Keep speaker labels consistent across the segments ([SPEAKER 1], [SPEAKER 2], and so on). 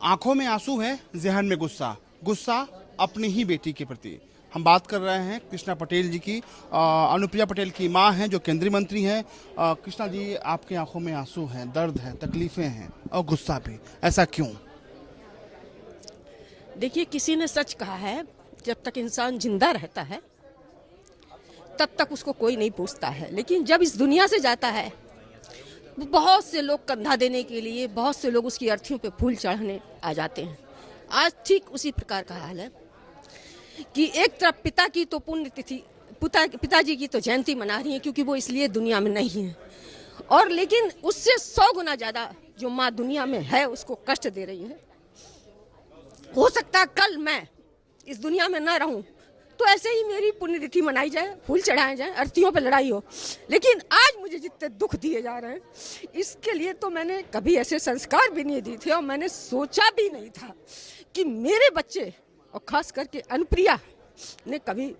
[SPEAKER 1] आंखों में आंसू है, ज़हन में गुस्सा, गुस्सा अपनी ही बेटी के प्रति। हम बात कर रहे हैं कृष्णा पटेल जी की। अनुप्रिया पटेल की मां हैं जो केंद्रीय मंत्री हैं। कृष्णा जी, आपकी आंखों में आंसू हैं, दर्द है, तकलीफें हैं और गुस्सा भी, ऐसा क्यों?
[SPEAKER 2] देखिए, किसी ने सच कहा है, जब तक इंसान जिंदा रहता है तब तक उसको कोई नहीं पूछता है, लेकिन जब इस दुनिया से जाता है बहुत से लोग कंधा देने के लिए, बहुत से लोग उसकी अर्थियों पे फूल चढ़ाने आ जाते हैं। आज ठीक उसी प्रकार का हाल है कि एक तरफ पिता की तो पुण्यतिथि, पिताजी की तो जयंती मना रही है क्योंकि वो इसलिए दुनिया में नहीं है, और लेकिन उससे 100 गुना ज़्यादा जो माँ दुनिया में है उसको कष्ट दे रही है। हो सकता है कल मैं इस दुनिया में ना रहूं तो ऐसे ही मेरी पुण्यतिथि मनाई जाए, फूल चढ़ाए जाए, अर्थियों पे लड़ाई हो, लेकिन आज मुझे जितने दुख दिए जा रहे हैं इसके लिए तो मैंने कभी ऐसे संस्कार भी नहीं दिए थे और मैंने सोचा भी नहीं था कि मेरे बच्चे और खास करके अनुप्रिया ने कभी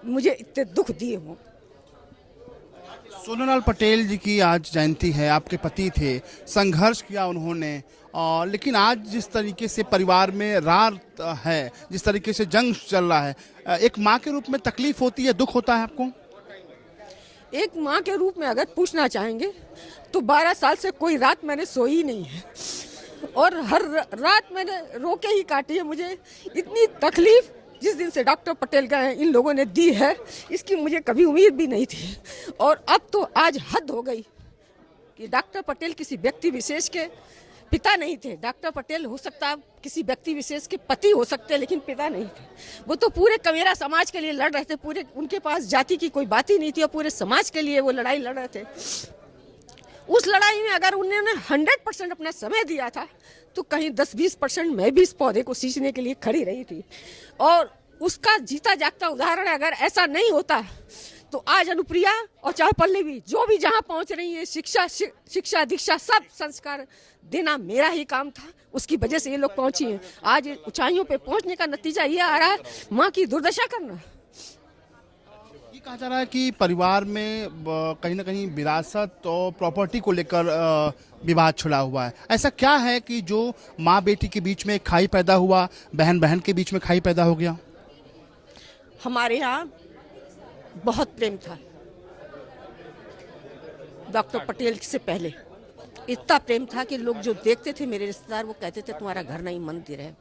[SPEAKER 2] मुझे इतने दुख दिए हों।
[SPEAKER 1] सोनूलाल पटेल जी की आज जयंती है, आपके पति थे, संघर्ष किया उन्होंने, लेकिन आज जिस तरीके से परिवार में रात है, जिस तरीके से जंग चल रहा है, एक माँ के रूप में तकलीफ होती है, दुख होता है आपको?
[SPEAKER 2] एक माँ के रूप में अगर पूछना चाहेंगे तो 12 साल से कोई रात मैंने सोई ही नहीं है और हर रात मैंने रो के ही काटी है। मुझे इतनी तकलीफ जिस दिन से डॉक्टर पटेल का इन लोगों ने दी है इसकी मुझे कभी उम्मीद भी नहीं थी, और अब तो आज हद हो गई कि डॉक्टर पटेल किसी व्यक्ति विशेष के पिता नहीं थे। डॉक्टर पटेल हो सकता है किसी व्यक्ति विशेष के पति हो सकते, लेकिन पिता नहीं थे। वो तो पूरे कमेरा समाज के लिए लड़ रहे थे, पूरे उनके पास जाति की कोई बात ही नहीं थी और पूरे समाज के लिए वो लड़ाई लड़ रहे थे। उस लड़ाई में अगर उन्होंने 100% अपना समय दिया था तो कहीं 10-20% मैं भी इस पौधे को सींचने के लिए खड़ी रही थी, और उसका जीता जागता उदाहरण अगर ऐसा नहीं होता तो आज अनुप्रिया और चाहे पल्लवी जो भी जहाँ पहुँच रही है, शिक्षा दीक्षा सब संस्कार देना मेरा ही काम था, उसकी वजह से ये लोग पहुँची हैं। आज ऊंचाइयों पे पहुँचने का नतीजा ये आ रहा है, माँ की दुर्दशा करना।
[SPEAKER 1] ये कहा जा रहा है कि परिवार में कहीं ना कहीं विरासत और प्रॉपर्टी को लेकर विवाद छिड़ा हुआ है। ऐसा क्या है कि जो माँ बेटी के बीच में खाई पैदा हुआ, बहन बहन के बीच में खाई पैदा हो गया?
[SPEAKER 2] हमारे यहाँ बहुत प्रेम था डॉक्टर पटेल से पहले, इतना प्रेम था कि लोग जो देखते थे मेरे रिश्तेदार वो कहते थे तुम्हारा घर नहीं मंदिर है।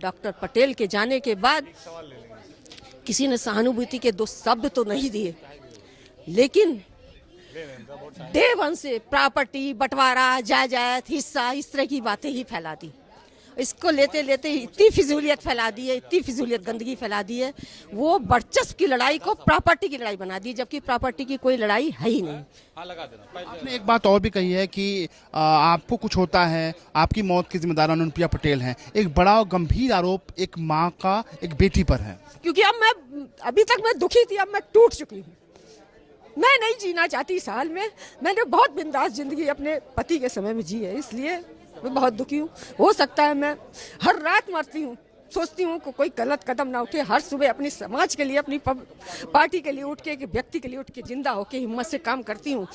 [SPEAKER 2] डॉक्टर पटेल के जाने के बाद किसी ने सहानुभूति के 2 शब्द तो नहीं दिए, लेकिन डे 1 से प्रॉपर्टी बंटवारा, जायदाद, हिस्सा, इस तरह की बातें ही फैला दी। इसको लेते लेते इतनी फिजूलियत फैला दी है, इतनी फिजूलियत गंदगी फैला दी है, वो वर्चस्व की लड़ाई को प्रॉपर्टी की लड़ाई बना दी, जबकि प्रॉपर्टी की कोई लड़ाई है ही नहीं।
[SPEAKER 1] आपने एक बात और भी कही है कि आपको कुछ होता है, आपकी मौत की जिम्मेदार अनुप्रिया पटेल हैं। एक बड़ा और गंभीर आरोप एक माँ का एक बेटी पर है, क्योंकि
[SPEAKER 2] अभी तक मैं दुखी थी, अब मैं टूट चुकी हूँ। मैं नहीं जीना चाहती इस हाल में। मैंने बहुत बिंदास जिंदगी अपने पति के समय में जी है, इसलिए मैं बहुत दुखी हूँ। हो सकता है मैं हर रात मरती हूँ, सोचती हूँ कि कोई गलत कदम ना उठे, हर सुबह अपनी समाज के लिए, अपनी पार्टी के लिए उठ के, कि व्यक्ति के लिए उठ के जिंदा होकर हिम्मत से काम करती हूँ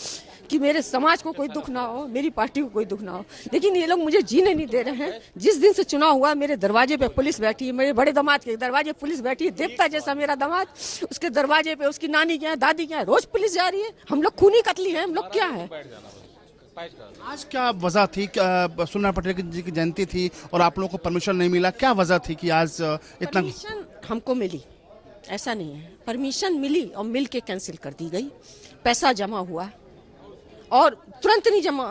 [SPEAKER 2] कि मेरे समाज को कोई दुख ना हो, मेरी पार्टी को कोई दुख ना हो, लेकिन ये लोग मुझे जीने नहीं दे रहे हैं। जिस दिन से चुनाव हुआ मेरे दरवाजे पे पुलिस बैठी है, मेरे बड़े दामाद के दरवाजे पुलिस बैठी है, देवता जैसा मेरा दामाद, उसके दरवाजे पे उसकी नानी क्या है, दादी क्या है, रोज पुलिस जा रही है। हम लोग खूनी कतली हैं, हम लोग क्या है?
[SPEAKER 1] आज क्या वजह थी? सोनूलाल पटेल जी की जयंती थी और आप लोगों को परमिशन नहीं मिला, क्या वजह थी कि आज इतना?
[SPEAKER 2] परमिशन हमको मिली, ऐसा नहीं है, परमिशन मिली और मिल के कैंसिल कर दी गई। पैसा जमा हुआ और तुरंत नहीं जमा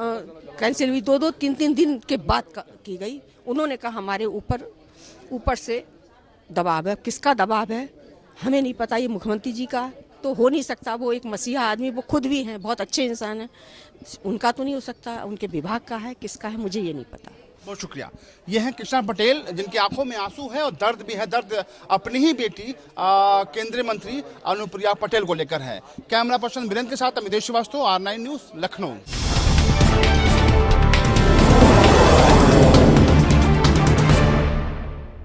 [SPEAKER 2] कैंसिल हुई, 2-3 दिन के बाद की गई। उन्होंने कहा हमारे ऊपर से दबाव है। किसका दबाव है हमें नहीं पता, ये मुख्यमंत्री जी का तो हो नहीं सकता, वो एक मसीहा आदमी, वो खुद भी हैं, बहुत अच्छे इंसान हैं, उनका तो नहीं हो सकता, उनके विभाग का है, किसका है मुझे ये नहीं पता।
[SPEAKER 1] बहुत शुक्रिया। ये हैं कृष्णा पटेल जिनकी आंखों में आंसू है और दर्द भी है। दर्द अपनी ही बेटी केंद्रीय मंत्री अनुप्रिया पटेल को लेकर है। कैमरा पर्सन वीरेंद्र के साथ अमितेश श्रीवास्तव, R9 न्यूज़, लखनऊ।